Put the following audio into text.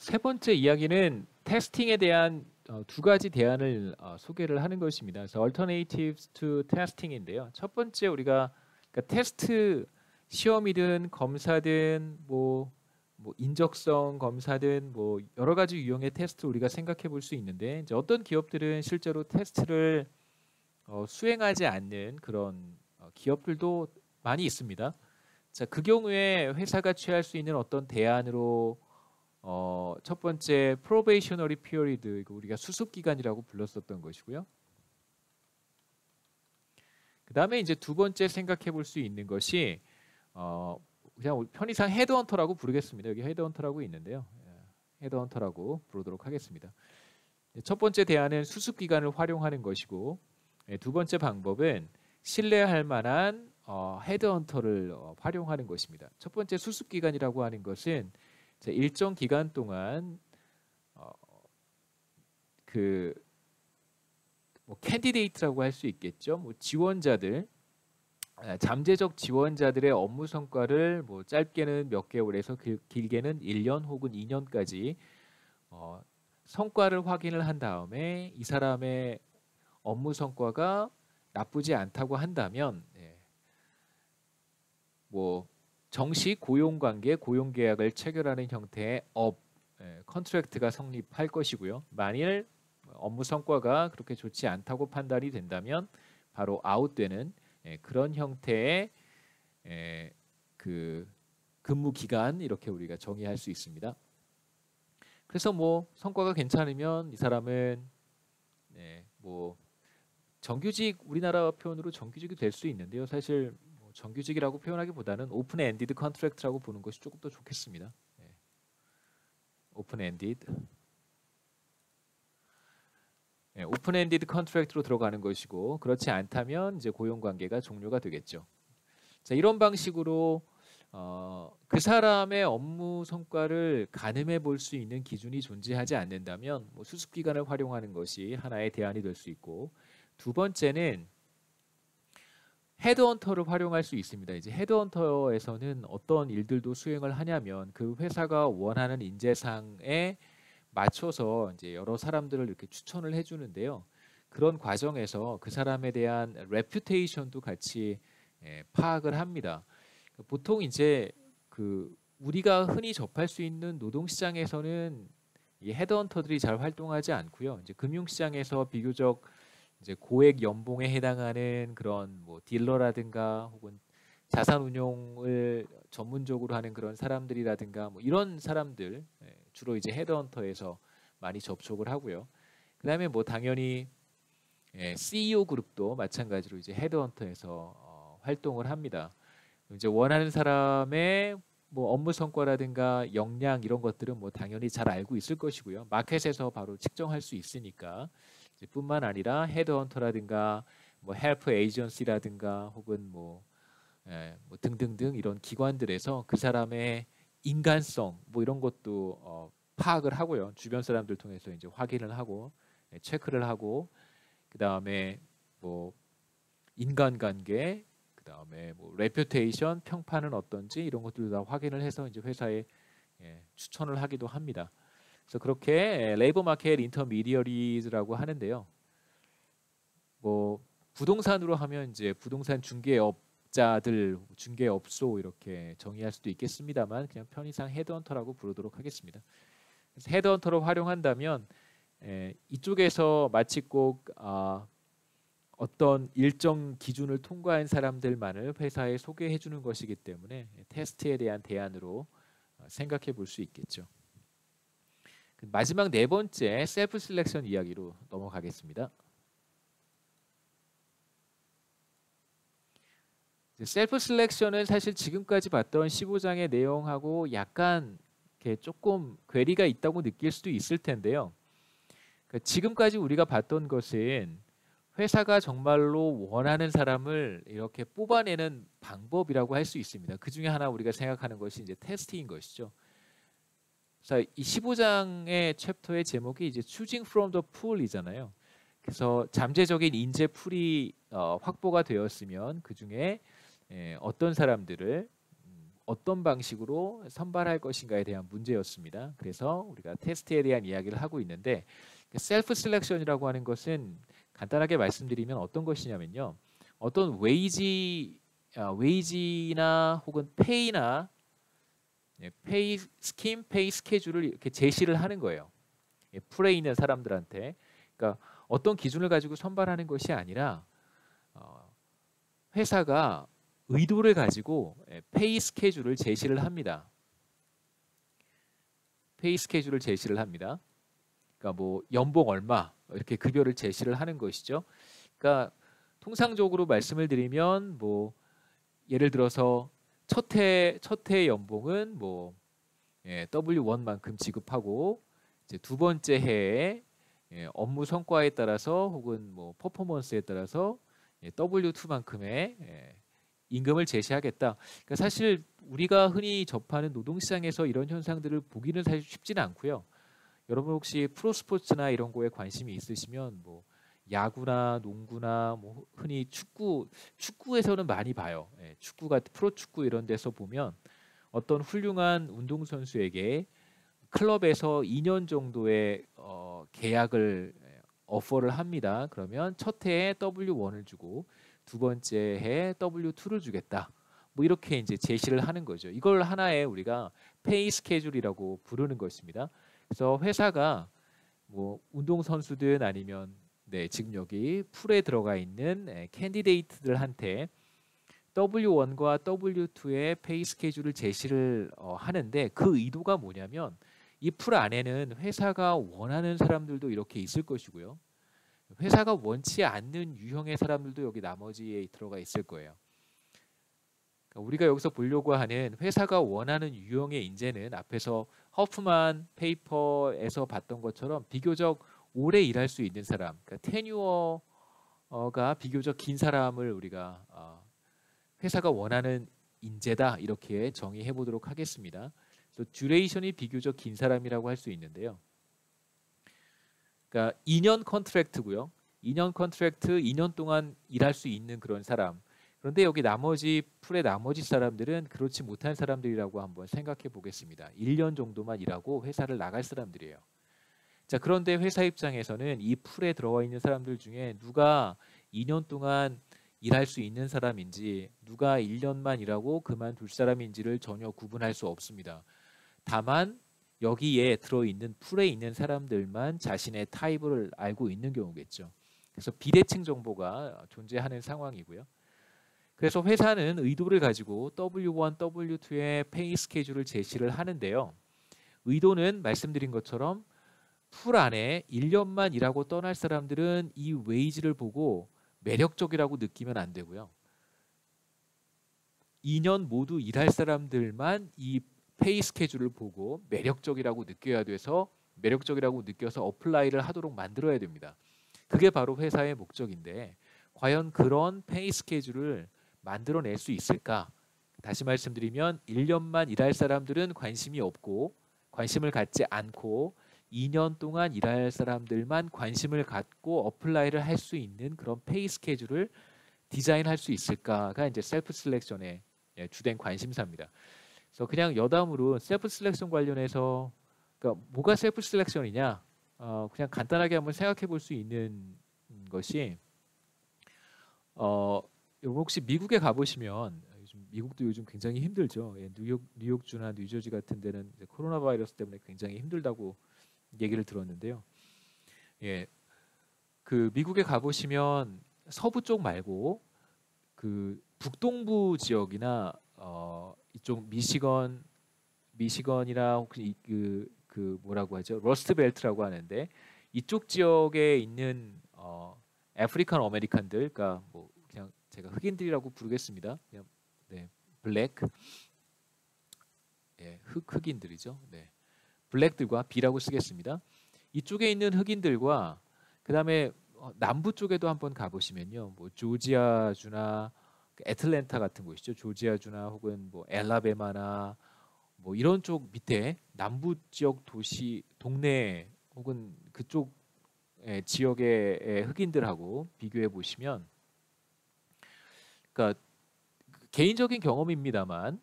세 번째 이야기는 테스팅에 대한 두 가지 대안을 소개를 하는 것입니다. 그래서 alternatives to testing인데요. 첫 번째 우리가 그러니까 테스트 시험이든 검사든 뭐 인적성 검사든 뭐 여러 가지 유형의 테스트 우리가 생각해 볼 수 있는데 이제 어떤 기업들은 실제로 테스트를 수행하지 않는 그런 기업들도 많이 있습니다. 자, 그 경우에 회사가 취할 수 있는 어떤 대안으로 첫 번째 probationary period, 이거 우리가 수습 기간이라고 불렀었던 것이고요. 그 다음에 이제 두 번째 생각해 볼 수 있는 것이 그냥 편의상 헤드헌터라고 부르겠습니다. 여기 헤드헌터라고 있는데요. 헤드헌터라고 부르도록 하겠습니다. 첫 번째 대안은 수습 기간을 활용하는 것이고 두 번째 방법은 신뢰할 만한 헤드헌터를 활용하는 것입니다. 첫 번째 수습 기간이라고 하는 것은 일정 기간 동안 뭐 캔디데이트라고 할 수 있겠죠. 뭐 지원자들, 잠재적 지원자들의 업무 성과를 뭐 짧게는 몇 개월에서 길게는 1년 혹은 2년까지 성과를 확인을 한 다음에 이 사람의 업무 성과가 나쁘지 않다고 한다면 뭐 정식 고용관계, 고용계약을 체결하는 형태의 컨트랙트가 성립할 것이고요. 만일 업무 성과가 그렇게 좋지 않다고 판단이 된다면 바로 아웃되는 그런 형태의 그 근무 기간 이렇게 우리가 정의할 수 있습니다. 그래서 뭐 성과가 괜찮으면 이 사람은 뭐 정규직, 우리나라 표현으로 정규직이 될 수 있는데요. 사실 정규직이라고 표현하기보다는 오픈 엔디드 컨트랙트라고 보는 것이 조금 더 좋겠습니다. 오픈 엔디드 오픈 엔디드 컨트랙트로 들어가는 것이고 그렇지 않다면 이제 고용 관계가 종료가 되겠죠. 자, 이런 방식으로 그 사람의 업무 성과를 가늠해 볼 수 있는 기준이 존재하지 않는다면 뭐 수습 기간을 활용하는 것이 하나의 대안이 될 수 있고 두 번째는 헤드헌터를 활용할 수 있습니다. 이제 헤드헌터에서는 어떤 일들도 수행을 하냐면 그 회사가 원하는 인재상에 맞춰서 이제 여러 사람들을 이렇게 추천을 해주는데요. 그런 과정에서 그 사람에 대한 레퓨테이션도 같이 파악을 합니다. 보통 이제 그 우리가 흔히 접할 수 있는 노동시장에서는 이 헤드헌터들이 잘 활동하지 않고요. 이제 금융시장에서 비교적 이제 고액 연봉에 해당하는 그런 뭐 딜러라든가 혹은 자산 운용을 전문적으로 하는 그런 사람들이라든가 뭐 이런 사람들 주로 이제 헤드헌터에서 많이 접촉을 하고요. 그다음에 뭐 당연히 CEO 그룹도 마찬가지로 이제 헤드헌터에서 활동을 합니다. 이제 원하는 사람의 뭐 업무 성과라든가 역량 이런 것들은 뭐 당연히 잘 알고 있을 것이고요. 마켓에서 바로 측정할 수 있으니까 뿐만 아니라 헤드헌터라든가 뭐 헬프 에이전시라든가 혹은 뭐 등등등 이런 기관들에서 그 사람의 인간성 뭐 이런 것도 파악을 하고요. 주변 사람들 통해서 이제 확인을 하고 체크를 하고 그 다음에 뭐 인간관계 그 다음에 뭐 레퓨테이션 평판은 어떤지 이런 것들도 다 확인을 해서 이제 회사에 추천을 하기도 합니다. 그래서 그렇게 레이버 마켓 인터미디어리즈라고 하는데요. 뭐 부동산으로 하면 이제 부동산 중개업자들, 중개업소 이렇게 정의할 수도 있겠습니다만 그냥 편의상 헤드헌터라고 부르도록 하겠습니다. 그래서 헤드헌터를 활용한다면 이쪽에서 마치 꼭 어떤 일정 기준을 통과한 사람들만을 회사에 소개해 주는 것이기 때문에 테스트에 대한 대안으로 생각해 볼 수 있겠죠. 마지막 네 번째 셀프 셀렉션 이야기로 넘어가겠습니다. 셀프 셀렉션은 사실 지금까지 봤던 15장의 내용하고 약간 이렇게 조금 괴리가 있다고 느낄 수도 있을 텐데요. 그러니까 지금까지 우리가 봤던 것은 회사가 정말로 원하는 사람을 이렇게 뽑아내는 방법이라고 할 수 있습니다. 그 중에 하나 우리가 생각하는 것이 이제 테스트인 것이죠. 자, 이 15장의 챕터의 제목이 이제 choosing from the pool이잖아요. 그래서 잠재적인 인재 풀이 확보가 되었으면 그 중에 어떤 사람들을 어떤 방식으로 선발할 것인가에 대한 문제였습니다. 그래서 우리가 테스트에 대한 이야기를 하고 있는데 셀프 셀렉션이라고 하는 것은 간단하게 말씀드리면 어떤 것이냐면요. 어떤 웨이지나 혹은 페이나 페이 스킨, 페이 스케줄을 이렇게 제시를 하는 거예요. 풀에 있는 사람들한테. 그러니까 어떤 기준을 가지고 선발하는 것이 아니라 회사가 의도를 가지고 페이 스케줄을 제시를 합니다. 페이 스케줄을 제시를 합니다. 그러니까 뭐 연봉 얼마 이렇게 급여를 제시를 하는 것이죠. 그러니까 통상적으로 말씀을 드리면 뭐 예를 들어서 첫 해 연봉은 뭐 W1만큼 지급하고 이제 두 번째 해에 업무 성과에 따라서 혹은 뭐 퍼포먼스에 따라서 W2만큼의 임금을 제시하겠다. 그러니까 사실 우리가 흔히 접하는 노동시장에서 이런 현상들을 보기는 사실 쉽지는 않고요. 여러분 혹시 프로스포츠나 이런 거에 관심이 있으시면 뭐 야구나 농구나 뭐 흔히 축구에서는 많이 봐요. 축구가 프로축구 이런 데서 보면 어떤 훌륭한 운동선수에게 클럽에서 2년 정도의 계약을 어퍼를 합니다. 그러면 첫 해에 W1을 주고 두 번째 해에 W2를 주겠다. 뭐 이렇게 이제 제시를 하는 거죠. 이걸 하나의 우리가 페이 스케줄이라고 부르는 것입니다. 그래서 회사가 뭐 운동 선수든 아니면 지금 여기 풀에 들어가 있는 캔디데이트들한테 W1과 W2의 페이 스케줄을 제시를 하는데 그 의도가 뭐냐면 이 풀 안에는 회사가 원하는 사람들도 이렇게 있을 것이고요. 회사가 원치 않는 유형의 사람들도 여기 나머지에 들어가 있을 거예요. 그러니까 우리가 여기서 보려고 하는 회사가 원하는 유형의 인재는 앞에서 허프만 페이퍼에서 봤던 것처럼 비교적 오래 일할 수 있는 사람, 그러니까 테뉴어가 비교적 긴 사람을 우리가 회사가 원하는 인재다 이렇게 정의해 보도록 하겠습니다. 그래서 듀레이션이 비교적 긴 사람이라고 할 수 있는데요. 그러니까 2년 컨트랙트고요. 2년 컨트랙트 2년 동안 일할 수 있는 그런 사람. 그런데 여기 풀의 나머지 사람들은 그렇지 못한 사람들이라고 한번 생각해 보겠습니다. 1년 정도만 일하고 회사를 나갈 사람들이에요. 자, 그런데 회사 입장에서는 이 풀에 들어와 있는 사람들 중에 누가 2년 동안 일할 수 있는 사람인지 누가 1년만 일하고 그만둘 사람인지를 전혀 구분할 수 없습니다. 다만 여기에 들어있는 풀에 있는 사람들만 자신의 타입을 알고 있는 경우겠죠. 그래서 비대칭 정보가 존재하는 상황이고요. 그래서 회사는 의도를 가지고 W1, W2의 페이 스케줄을 제시를 하는데요. 의도는 말씀드린 것처럼 풀 안에 1년만 일하고 떠날 사람들은 이 웨이지를 보고 매력적이라고 느끼면 안 되고요. 2년 모두 일할 사람들만 이 페이 스케줄을 보고 매력적이라고 느껴서 어플라이를 하도록 만들어야 됩니다. 그게 바로 회사의 목적인데 과연 그런 페이 스케줄을 만들어낼 수 있을까? 다시 말씀드리면 1년만 일할 사람들은 관심이 없고 관심을 갖지 않고 2년 동안 일할 사람들만 관심을 갖고 어플라이를 할 수 있는 그런 페이 스케줄을 디자인할 수 있을까가 이제 셀프 셀렉션의 주된 관심사입니다. 그래서 그냥 여담으로 셀프 셀렉션 관련해서 그러니까 뭐가 셀프 셀렉션이냐? 그냥 간단하게 한번 생각해 볼 수 있는 것이 혹시 미국에 가보시면 미국도 요즘 굉장히 힘들죠. 뉴욕주나 뉴저지 같은 데는 코로나 바이러스 때문에 굉장히 힘들다고 얘기를 들었는데요. 그 미국에 가보시면 서부 쪽 말고 그 북동부 지역이나 이쪽 미시건이나 혹시 그 뭐라고 하죠? 러스트 벨트라고 하는데 이쪽 지역에 있는 아프리칸 아메리칸들, 그러니까 뭐 그냥 제가 흑인들이라고 부르겠습니다. 그냥 블랙, 흑인들이죠. 블랙들과 B라고 쓰겠습니다. 이쪽에 있는 흑인들과 그다음에 남부 쪽에도 한번 가보시면요, 뭐 조지아주나 애틀랜타 같은 곳이죠. 조지아주나 혹은 뭐 엘라베마나 뭐 이런 쪽 밑에 남부 지역 도시 동네 혹은 그쪽 지역의 흑인들하고 비교해 보시면, 그러니까 개인적인 경험입니다만